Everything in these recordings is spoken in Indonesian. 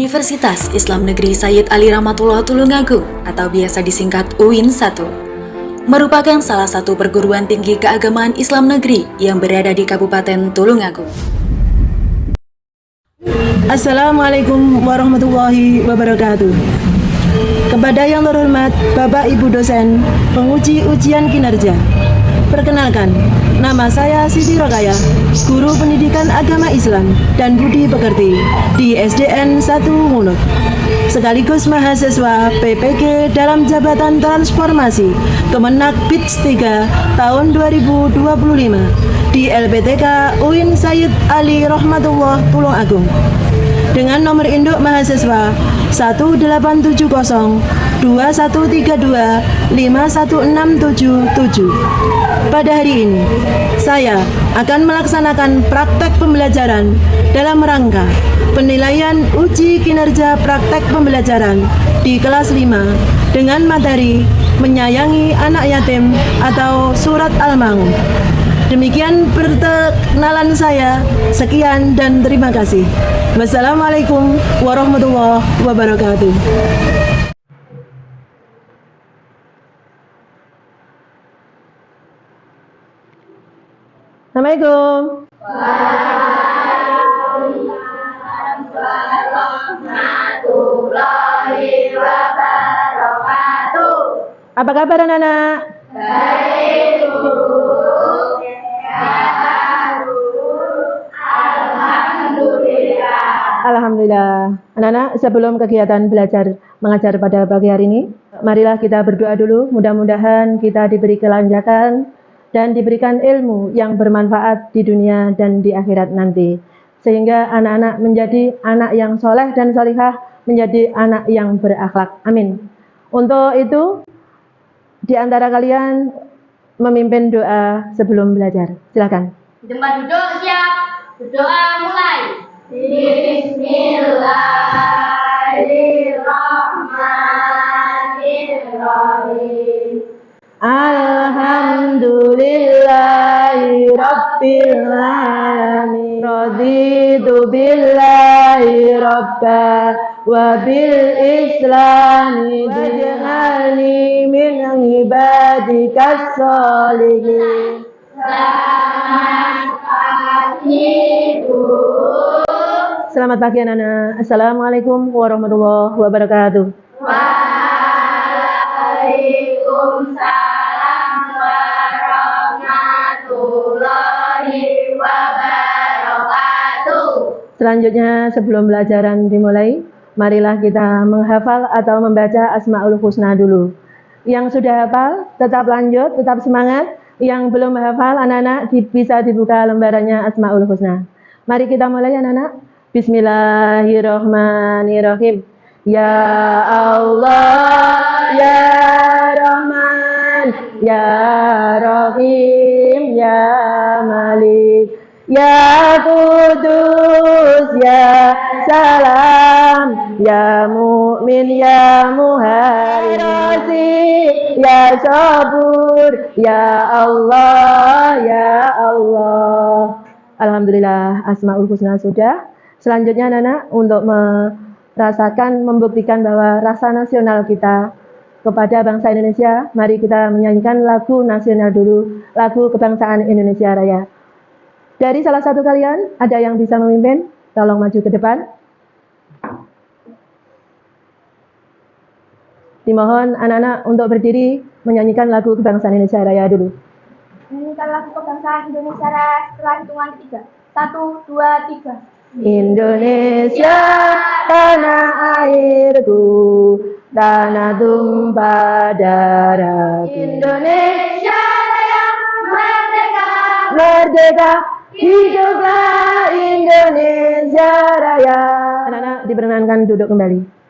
Universitas Islam Negeri Sayyid Ali Rahmatullah Tulungagung atau biasa disingkat UIN 1 merupakan salah satu perguruan tinggi keagamaan Islam negeri yang berada di Kabupaten Tulungagung. Assalamualaikum warahmatullahi wabarakatuh. Kepada yang terhormat Bapak Ibu dosen, penguji ujian kinerja. Perkenalkan, nama saya Siti Rokayah, guru pendidikan agama Islam dan budi pekerti di SDN 1 Ngunut, sekaligus mahasiswa PPG dalam Jabatan Transformasi Kemenak BITS 3 tahun 2025 di LPTK UIN Sayyid Ali Rahmatullah Tulungagung dengan nomor induk mahasiswa 1807-2132-51677. Pada hari ini, saya akan melaksanakan praktek pembelajaran dalam rangka penilaian uji kinerja praktek pembelajaran di kelas 5 dengan materi menyayangi anak yatim atau surat Al-Maun. Demikian perkenalan saya. Sekian dan terima kasih. Wassalamualaikum warahmatullahi wabarakatuh. Assalamualaikum. Warahmatullahi wabarakatuh. Apa kabar anak-anak? Baik, Bu. Alhamdulillah. Anak-anak, sebelum kegiatan belajar mengajar pada pagi hari ini, marilah kita berdoa dulu. Mudah-mudahan kita diberi kelancaran dan diberikan ilmu yang bermanfaat di dunia dan di akhirat nanti. Sehingga anak-anak menjadi anak yang soleh dan solihah, menjadi anak yang berakhlak. Amin. Untuk itu, di antara kalian memimpin doa sebelum belajar. Silakan. Di tempat duduk siap. Berdoa mulai. Bismillahirrahmanirrahim. Alhamdulillahi Rabbil Alamin. Raditu billahi Rabba wa bil Islami waj'alni min ibadikas sholihin. Selamat pagi anak-anak. Assalamualaikum warahmatullahi wabarakatuh. Waalaikumsalam warahmatullahi wabarakatuh. Selanjutnya sebelum pelajaran dimulai, marilah kita menghafal atau membaca Asmaul Husna dulu. Yang sudah hafal, tetap lanjut, tetap semangat. Yang belum hafal, anak-anak bisa dibuka lembarannya Asmaul Husna. Mari kita mulai anak-anak. Bismillahirrahmanirrahim. Ya Allah, Ya Rahman, Ya Rahim, Ya Malik, Ya Kudus, Ya Salam, Ya Mu'min, Ya Muhaimin, Ya Sabur, Ya Allah, Ya Allah. Alhamdulillah, Asmaul Husna sudah. Selanjutnya anak-anak untuk merasakan, membuktikan bahwa rasa nasional kita kepada bangsa Indonesia, mari kita menyanyikan lagu nasional dulu, lagu kebangsaan Indonesia Raya. Dari salah satu kalian, ada yang bisa memimpin? Tolong maju ke depan. Dimohon anak-anak untuk berdiri menyanyikan lagu kebangsaan Indonesia Raya dulu. Menyanyikan lagu kebangsaan Indonesia Raya setelah hitungan 3. 1, 2, 3. Indonesia tanah airku, tanah tumpah darahku. Indonesia Raya merdeka. Merdeka, hiduplah Indonesia Raya. Anak-anak diperkenankan duduk kembali.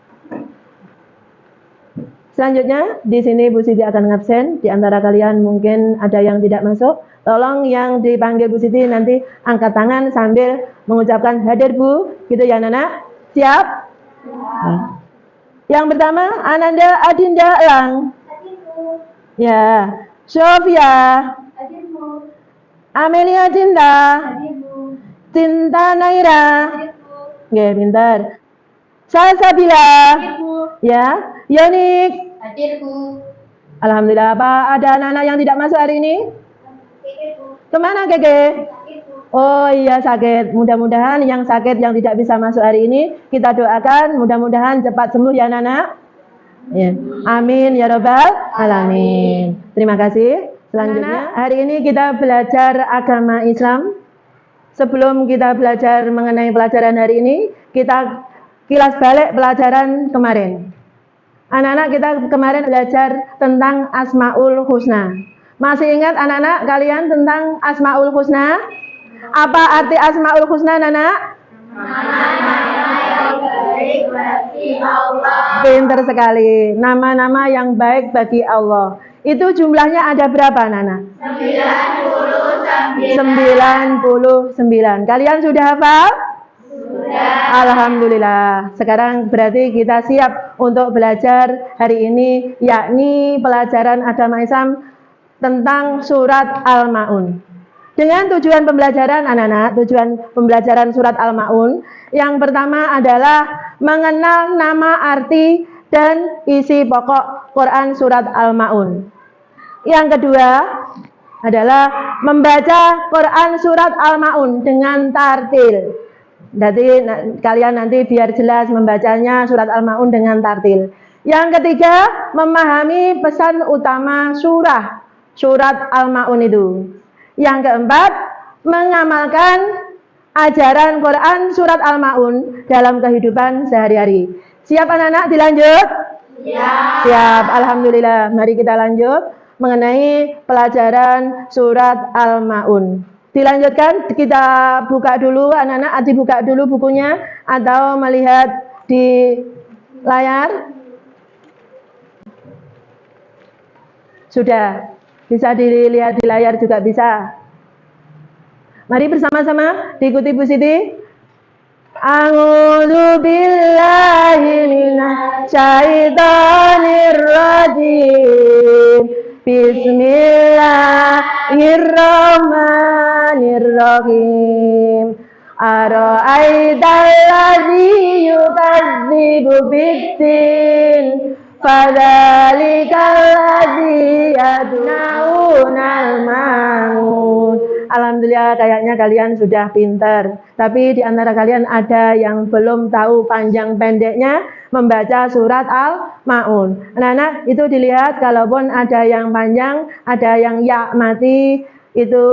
Selanjutnya, di sini Bu Siti akan ngabsen. Di antara kalian mungkin ada yang tidak masuk. Tolong yang dipanggil Bu Siti nanti angkat tangan sambil mengucapkan hadir Bu. Gitu ya anak-anak. Siap? Ya. Yang pertama, Ananda Adinda Elang. Ya. Sofia. Amelia Cinta. Cinta Naira. Oke, pintar. Salsabila. Bu. Ya. Yonik. Hadir, Bu. Alhamdulillah. Apa ada anak-anak yang tidak masuk hari ini? Bu. Kemana Keke? Oh iya sakit. Mudah-mudahan yang sakit yang tidak bisa masuk hari ini kita doakan mudah-mudahan cepat sembuh ya anak-anak. Ya. Amin ya robbal alamin. Terima kasih. Selanjutnya hari ini kita belajar agama Islam. Sebelum kita belajar mengenai pelajaran hari ini, kita kilas balik pelajaran kemarin. Anak-anak kita kemarin belajar tentang Asmaul Husna. Masih ingat anak-anak kalian tentang Asmaul Husna? Apa arti Asmaul Husna, Nana? Nama-nama yang baik bagi Allah. Pinter sekali. Nama-nama yang baik bagi Allah. Itu jumlahnya ada berapa, Nana? 99. Kalian sudah hafal? Sudah. Alhamdulillah. Sekarang berarti kita siap untuk belajar hari ini, yakni pelajaran agama Islam tentang surat Al-Ma'un. Dengan tujuan pembelajaran anak-anak, tujuan pembelajaran surat Al-Ma'un, yang pertama adalah mengenal nama, arti, dan isi pokok Quran surat Al-Ma'un. Yang kedua adalah membaca Quran surat Al-Ma'un dengan tartil. Jadi kalian nanti biar jelas membacanya surat Al-Ma'un dengan tartil. Yang ketiga, memahami pesan utama surat Al-Ma'un itu. Yang keempat, mengamalkan ajaran Quran surat Al-Ma'un dalam kehidupan sehari-hari. Siap anak-anak dilanjut? Siap. Alhamdulillah. Mari kita lanjut mengenai pelajaran surat Al-Ma'un. Dilanjutkan, kita buka dulu anak-anak, dibuka dulu bukunya atau melihat di layar. Sudah. Bisa dilihat di layar juga bisa. Mari bersama-sama diikuti Bu Siti. A'udzu billahi minasy syaithanir rajim. Bismillahirrahmanirrahim. Ara'aital ladzi yukadzibu bid-din. Fadzalikal ladzi yad'unal ma'un. Alhamdulillah kayaknya kalian sudah pintar. Tapi di antara kalian ada yang belum tahu panjang pendeknya membaca surat Al-Ma'un. Anak-anak itu dilihat kalaupun ada yang panjang, ada yang ya mati itu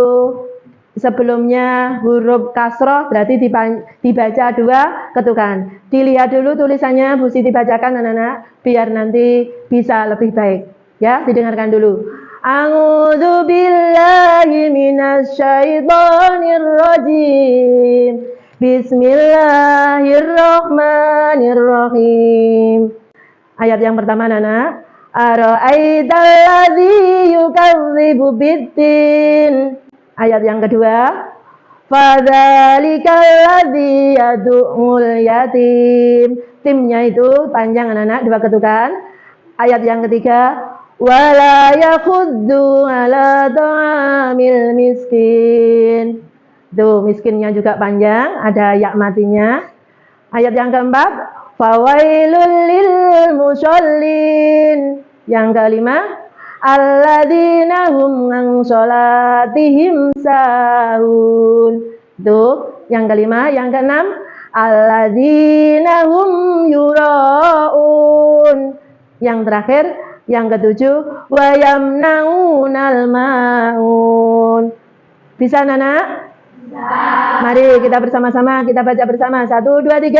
sebelumnya huruf kasroh berarti dibaca 2 ketukan. Dilihat dulu tulisannya Bu Siti bacakan anak-anak biar nanti bisa lebih baik. Ya, didengarkan dulu. A'udzu billahi minasy syaithanir rajim. Bismillahirrahmanirrahim. Ayat yang pertama anak. Ara'aital ladzi yukadzibu bid-din. Ayat yang kedua, fadzalikal ladzi yad'ul yatim. Timnya itu panjang anak-anak 2 ketukan. Ayat yang ketiga, wala yakhuddu ala ta'amil miskin. Tuh, miskinnya juga panjang, ada ya matinya. Ayat yang keempat, fawailul lil musallin. Yang kelima, alladzina hum an sholatihim sahun. Tuh, yang kelima. Yang keenam, alladzina hum yuraun. Yang terakhir, yang ketujuh, wa yamnaunal maun. Bisa Nana? Bisa. Mari kita bersama-sama kita baca bersama. 1, 2, 3.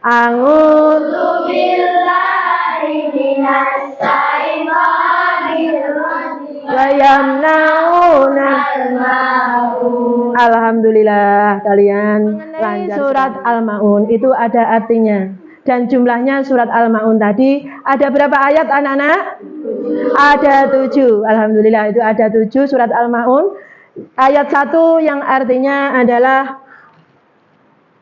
A'udzu billahi minasy syaithanir rajim. Wa yamnaunal maun. Alhamdulillah kalian lancar. Surat Al-Ma'un itu ada artinya. Dan jumlahnya surat Al-Ma'un tadi ada berapa ayat anak-anak? Ada 7. Alhamdulillah itu ada 7 surat Al-Ma'un. Ayat 1 yang artinya adalah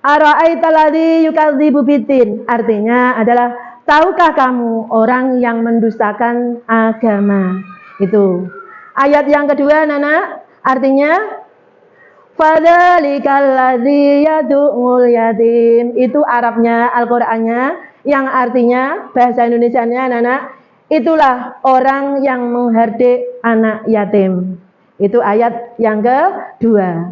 Ara'aital ladzi yukadzibu bid-din. Artinya adalah tahukah kamu orang yang mendustakan agama? Itu. Ayat yang kedua Nana artinya Fadzalikal ladzi yad'ul yatim. Itu Arabnya, Al-Qur'annya, yang artinya bahasa Indonesianya anak-anak, itulah orang yang menghardik anak yatim. Itu ayat yang kedua.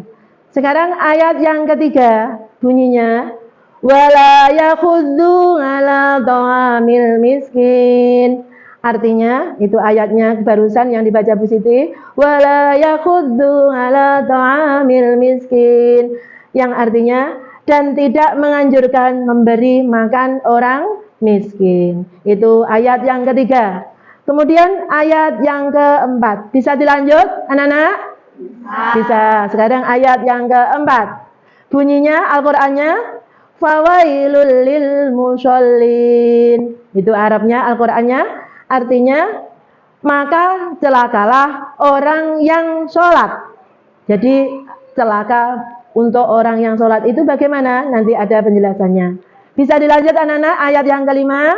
Sekarang ayat yang ketiga bunyinya wala yakhuddu 'ala ta'amil miskin. Artinya itu ayatnya barusan yang dibaca Bu Siti, wala yakhuddu 'ala ta'amil miskin, yang artinya dan tidak menganjurkan memberi makan orang miskin. Itu ayat yang ketiga. Kemudian ayat yang keempat. Bisa dilanjut anak-anak? Bisa. Sekarang ayat yang keempat. Bunyinya Al-Qur'annya fawailul lil mushollin. Itu Arabnya, Al-Qur'annya. Artinya maka celakalah orang yang sholat. Jadi celaka untuk orang yang sholat itu bagaimana? Nanti ada penjelasannya. Bisa dilanjut anak-anak ayat yang kelima?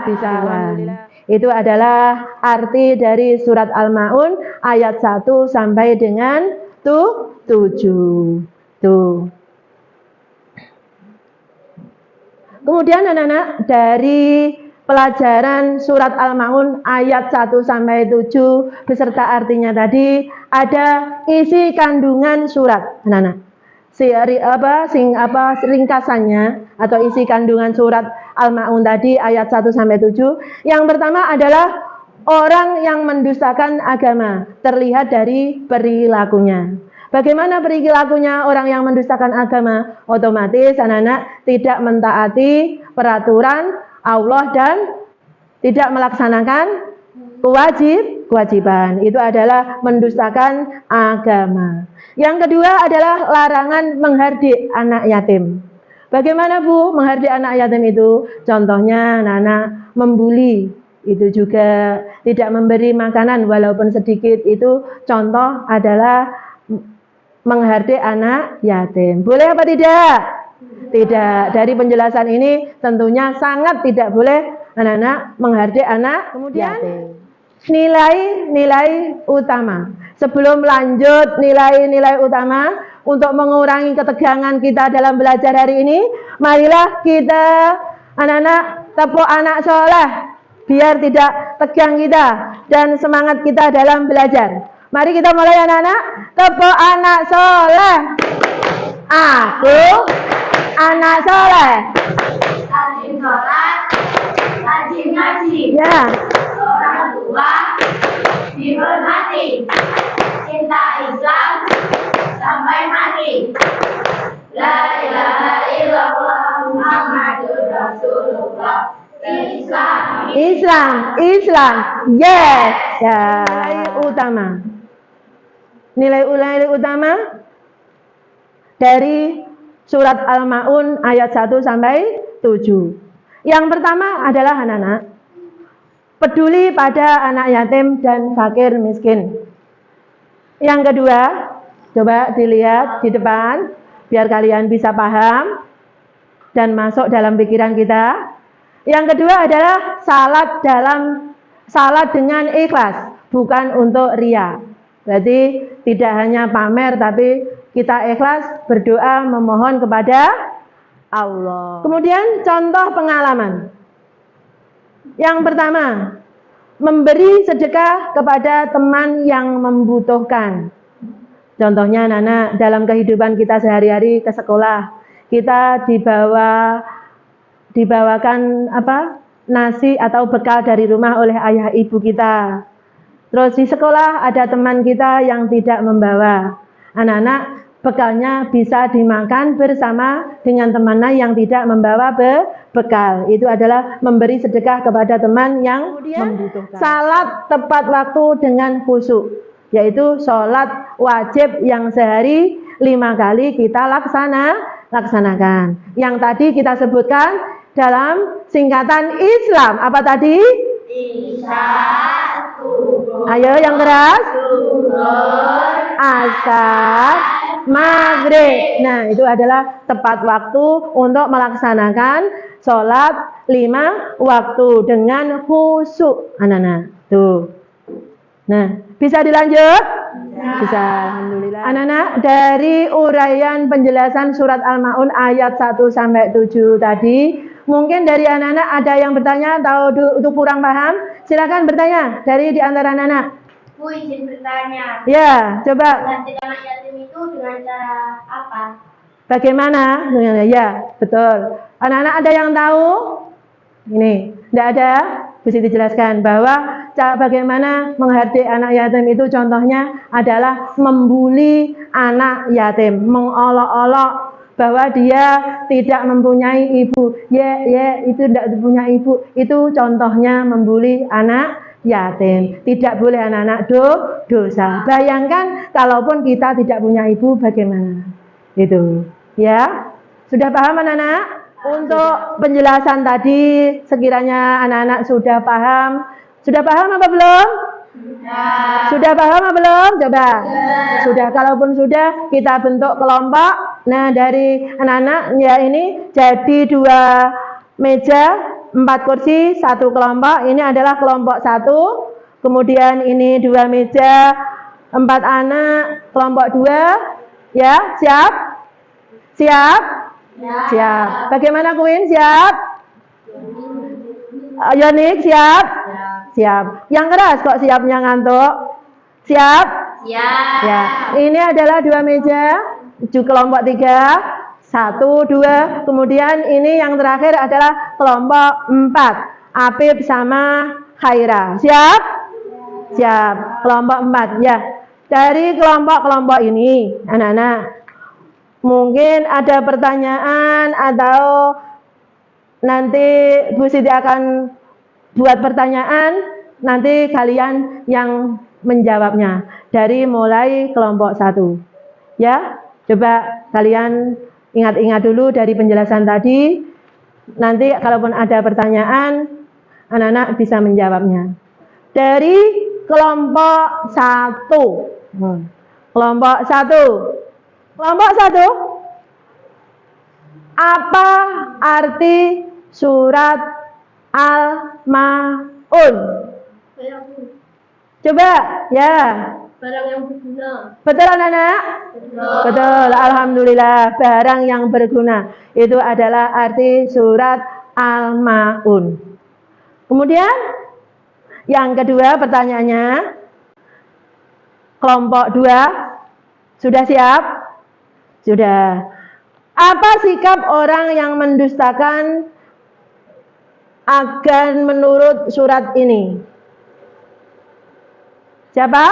Bisa. Itu adalah arti dari surat Al-Ma'un ayat 1 sampai dengan 7. Tuh. Kemudian anak-anak dari pelajaran surat Al-Ma'un ayat 1 sampai 7 beserta artinya tadi ada isi kandungan surat anak-anak. Ringkasannya atau isi kandungan surat Al-Ma'un tadi ayat 1 sampai 7. Yang pertama adalah orang yang mendustakan agama terlihat dari perilakunya. Bagaimana perilakunya orang yang mendustakan agama? Otomatis anak-anak tidak mentaati peraturan Allah dan tidak melaksanakan kewajiban. Itu adalah mendustakan agama. Yang kedua adalah larangan menghardik anak yatim. Bagaimana Bu menghardik anak yatim itu? Contohnya anak-anak membuli, itu juga tidak memberi makanan walaupun sedikit, itu contoh adalah menghardik anak yatim. Boleh apa tidak? Tidak. Dari penjelasan ini tentunya sangat tidak boleh anak-anak menghardik anak yatim. Nilai-nilai utama. Sebelum lanjut nilai-nilai utama untuk mengurangi ketegangan kita dalam belajar hari ini, marilah kita anak-anak tepuk anak soleh biar tidak tegang kita dan semangat kita dalam belajar. Mari kita mulai anak-anak. Tepuk anak soleh. Aku anak soleh. Rajin sholat, rajin ngaji. Ya. Orang tua dihormati. Cinta Islam sampai mati. La ilaha illallah Muhammadur Rasulullah. Islam. Yes. Ya. Nilai utama dari surat Al-Ma'un ayat 1 sampai 7. Yang pertama adalah anak-anak peduli pada anak yatim dan fakir miskin. Yang kedua, coba dilihat di depan biar kalian bisa paham dan masuk dalam pikiran kita. Yang kedua adalah salat dengan ikhlas, bukan untuk ria. Berarti tidak hanya pamer tapi kita ikhlas berdoa memohon kepada Allah. Kemudian contoh pengalaman. Yang pertama, memberi sedekah kepada teman yang membutuhkan. Contohnya anak-anak dalam kehidupan kita sehari-hari ke sekolah, kita dibawakan nasi atau bekal dari rumah oleh ayah ibu kita. Terus di sekolah ada teman kita yang tidak membawa. Anak-anak bekalnya bisa dimakan bersama dengan temannya yang tidak membawa bekal. Itu adalah memberi sedekah kepada teman yang membutuhkan. Salat tepat waktu dengan khusyuk, yaitu sholat wajib yang sehari 5 kali kita laksanakan. Yang tadi kita sebutkan dalam singkatan Islam. Apa tadi? Ayo yang keras. Asar, maghrib. Nah, itu adalah tepat waktu untuk melaksanakan sholat 5 waktu dengan khusyuk. Anak-anak, tuh. Nah, bisa dilanjut? Bisa, alhamdulillah. Anak-anak, dari uraian penjelasan surat Al-Maun ayat 1 sampai 7 tadi, mungkin dari anak-anak ada yang bertanya atau untuk kurang paham? Silakan bertanya dari di antara anak-anak. Bu, izin bertanya. Ya, coba. Melantik anak yatim itu dengan cara apa? Bagaimana? Ya, betul. Anak-anak ada yang tahu? Ini, tidak ada? Bisa dijelaskan bahwa bagaimana menghardik anak yatim itu contohnya adalah membuli anak yatim, mengolok-olok bahwa dia tidak mempunyai ibu. Itu tidak punya ibu. Itu contohnya membuli anak yatim. Tidak boleh anak-anak dosa. Bayangkan kalaupun kita tidak punya ibu bagaimana? Itu, ya. Sudah paham anak-anak? Untuk penjelasan tadi, sekiranya anak-anak sudah paham. Sudah paham apa belum? Sudah paham apa belum? Coba. Sudah. Kalaupun sudah, kita bentuk kelompok. Nah, dari anak-anak ya ini jadi 2 meja, 4 kursi, 1 kelompok. Ini adalah kelompok 1. Kemudian ini 2 meja, 4 anak, kelompok 2. Ya, siap? Siap? Siap. Bagaimana Queen? Siap? Yonik siap? Siap. Yang keras kok siapnya ngantuk? Siap? Siap. Ya. Ini adalah 2 meja, kelompok 3, 1, 2. Kemudian ini yang terakhir adalah kelompok 4. Apip sama Khaira. Siap? Siap. Kelompok 4. Ya. Dari kelompok-kelompok ini, anak-anak, mungkin ada pertanyaan atau nanti Bu Siti akan buat pertanyaan, nanti kalian yang menjawabnya dari mulai kelompok 1. Ya, coba kalian ingat-ingat dulu dari penjelasan tadi. Nanti kalaupun ada pertanyaan, anak-anak bisa menjawabnya. Dari kelompok 1. Kelompok 1. Kelompok 1. Apa arti surat Al-Maun? Coba, ya. Barang yang berguna. Betul anak-anak? Betul, alhamdulillah. Barang yang berguna. Itu adalah arti surat Al-Maun. Kemudian, yang kedua pertanyaannya, kelompok 2, sudah siap? Sudah. Apa sikap orang yang mendustakan akan menurut surat ini? Siapa?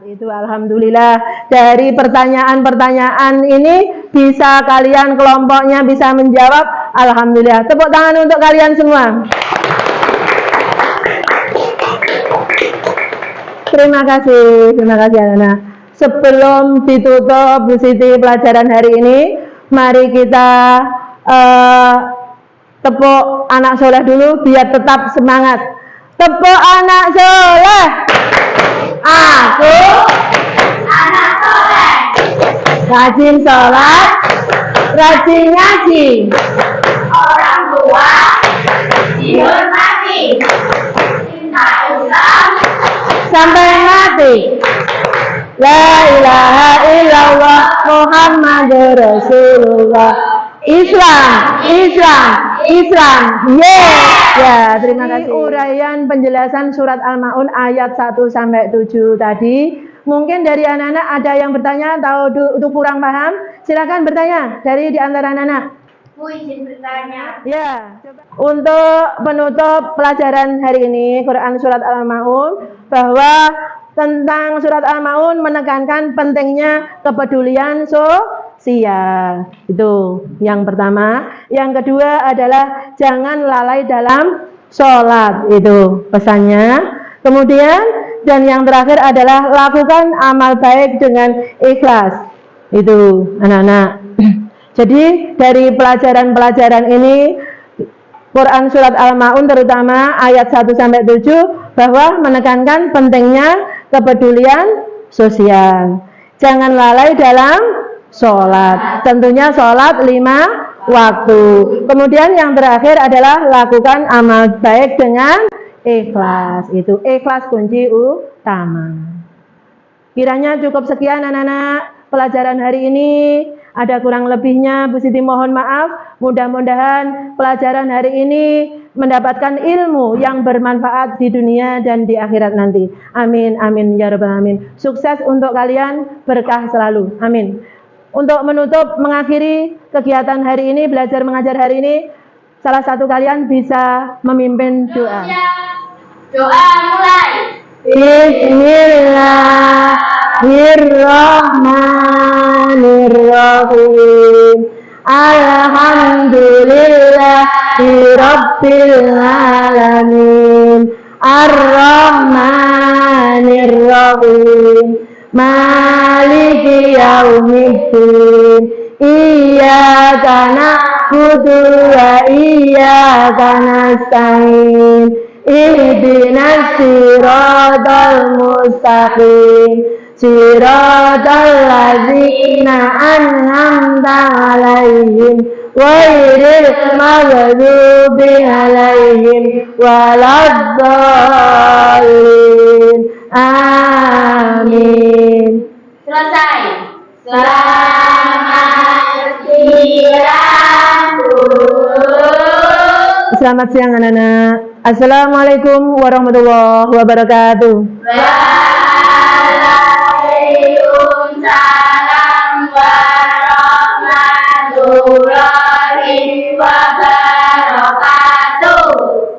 Itu alhamdulillah. Dari pertanyaan-pertanyaan ini bisa kalian kelompoknya bisa menjawab. Alhamdulillah. Tepuk tangan untuk kalian semua. Terima kasih anak-anak. Sebelum ditutup Bu Siti pelajaran hari ini, mari kita tepuk anak soleh dulu biar tetap semangat. Tepuk anak soleh. Aku Anak soleh. rajin sholat, rajin ngaji, Orang tua dihormati. Cinta Islam. sampai mati. La ilaha illallah Muhammadur Rasulullah. Islam. Ya, terima kasih. Uraian penjelasan surat Al-Maun ayat 1 sampai 7 tadi. Mungkin dari anak-anak ada yang bertanya atau untuk kurang paham? Silakan bertanya dari di antara anak-anak. Bu, izin bertanya. Ya, untuk penutup pelajaran hari ini Quran surat Al-Maun, bahwa tentang surat Al-Maun menekankan pentingnya kepedulian sosial. Itu yang pertama. Yang kedua adalah jangan lalai dalam sholat. Itu pesannya. Kemudian dan yang terakhir adalah lakukan amal baik dengan ikhlas. Itu anak-anak. Jadi dari pelajaran-pelajaran ini Quran surat Al-Maun terutama ayat 1 sampai 7 bahwa menekankan pentingnya kepedulian sosial. Jangan lalai dalam sholat. Tentunya sholat 5 waktu. Kemudian yang terakhir adalah lakukan amal baik dengan ikhlas. Itu ikhlas kunci pertama. Kiranya cukup sekian anak-anak pelajaran hari ini. Ada kurang lebihnya Bu Siti mohon maaf. Mudah-mudahan pelajaran hari ini mendapatkan ilmu yang bermanfaat di dunia dan di akhirat nanti. Amin, amin, ya rabbal alamin. Sukses untuk kalian, berkah selalu. Amin. Untuk menutup, mengakhiri kegiatan hari ini, belajar mengajar hari ini, salah satu kalian bisa memimpin doa. Doa mulai. Bismillahirrahmanirrahim. Alhamdulillahirabbil alamin. Ar-Rahmanir-Rahim. Maliki yaumiddin. Iyyaka na'budu wa iyyaka nasta'in. Ihdinas siratal mustaqim. Siratal ladzina an'amta 'alaihim ghairil maghdubi 'alaihim waladdallin. Amin. Selesai. Selamat istirahat. Selamat siang anak-anak. Assalamualaikum warahmatullahi wabarakatuh. Waalaikumsalam warahmatullahi wabarakatuh.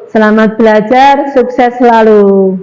Selamat belajar, sukses selalu.